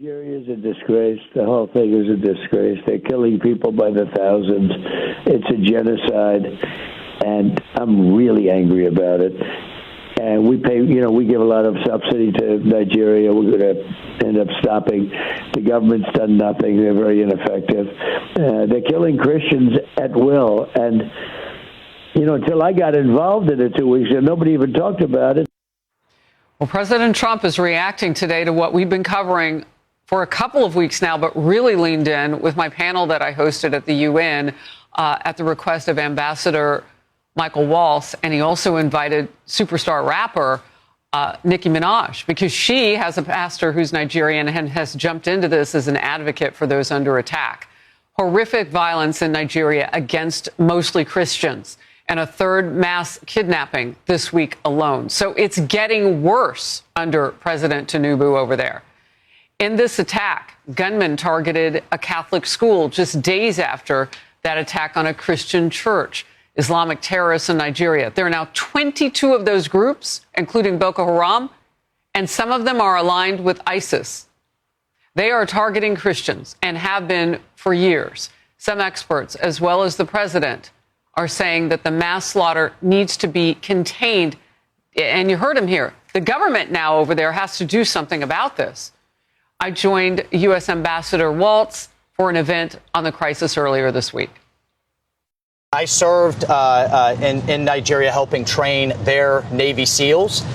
Nigeria is a disgrace. The whole thing is a disgrace. They're killing people by the thousands. It's a genocide, and I'm really angry about it. And we pay, we give a lot of subsidy to Nigeria. We're going to end up stopping. The government's done nothing. They're very ineffective. They're killing Christians at will. And, until I got involved in it 2 weeks ago, nobody even talked about it. Well, President Trump is reacting today to what we've been covering for a couple of weeks now, but really leaned in with my panel that I hosted at the UN at the request of Ambassador Michael Waltz. And he also invited superstar rapper Nicki Minaj, because she has a pastor who's Nigerian and has jumped into this as an advocate for those under attack. Horrific violence in Nigeria against mostly Christians, and a third mass kidnapping this week alone. So it's getting worse under President Tinubu over there. In this attack, gunmen targeted a Catholic school just days after that attack on a Christian church. Islamic terrorists in Nigeria. There are now 22 of those groups, including Boko Haram, and some of them are aligned with ISIS. They are targeting Christians and have been for years. Some experts, as well as the president, are saying that the mass slaughter needs to be contained. And you heard him here. The government now over there has to do something about this. I joined U.S. Ambassador Waltz for an event on the crisis earlier this week. I served in Nigeria helping train their Navy SEALs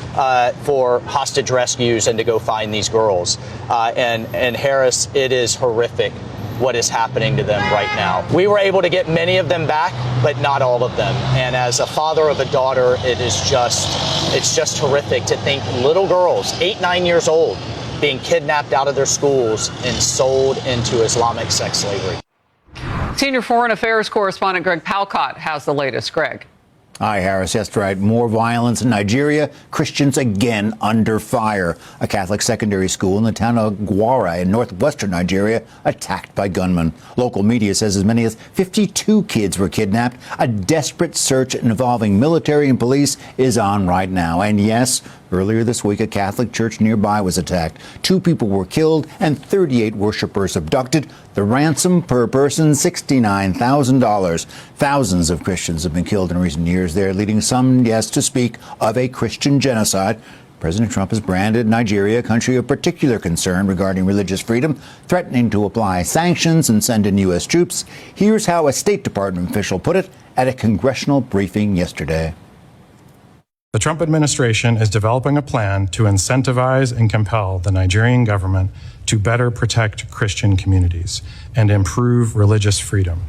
for hostage rescues and to go find these girls. And Harris, it is horrific what is happening to them right now. We were able to get many of them back, but not all of them. And as a father of a daughter, it's just horrific to think little girls, 8, 9 years old, being kidnapped out of their schools and sold into Islamic sex slavery. Senior Foreign Affairs correspondent Greg Palcott has the latest. Greg. Hi, Harris. That's right. More violence in Nigeria. Christians again under fire. A Catholic secondary school in the town of Gwara in northwestern Nigeria attacked by gunmen. Local media says as many as 52 kids were kidnapped. A desperate search involving military and police is on right now. And yes, earlier this week, a Catholic church nearby was attacked. 2 people were killed and 38 worshipers abducted. The ransom per person, $69,000. Thousands of Christians have been killed in recent years there, leading some, yes, to speak of a Christian genocide. President Trump has branded Nigeria a country of particular concern regarding religious freedom, threatening to apply sanctions and send in U.S. troops. Here's how a State Department official put it at a congressional briefing yesterday. The Trump administration is developing a plan to incentivize and compel the Nigerian government to better protect Christian communities and improve religious freedom.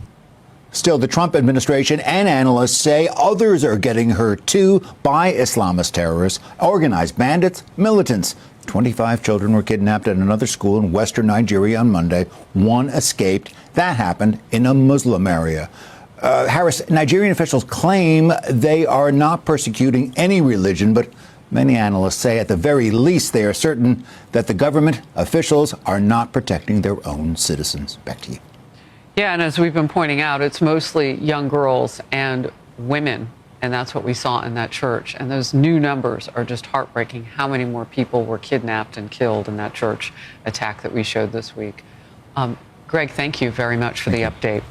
Still, the Trump administration and analysts say others are getting hurt, too, by Islamist terrorists, organized bandits, militants. 25 children were kidnapped at another school in western Nigeria on Monday. 1 escaped. That happened in a Muslim area. Harris, Nigerian officials claim they are not persecuting any religion, but many analysts say at the very least they are certain that the government officials are not protecting their own citizens. Back to you. Yeah, and as we've been pointing out, it's mostly young girls and women, and that's what we saw in that church. And those new numbers are just heartbreaking. How many more people were kidnapped and killed in that church attack that we showed this week? Greg, thank you very much for the update.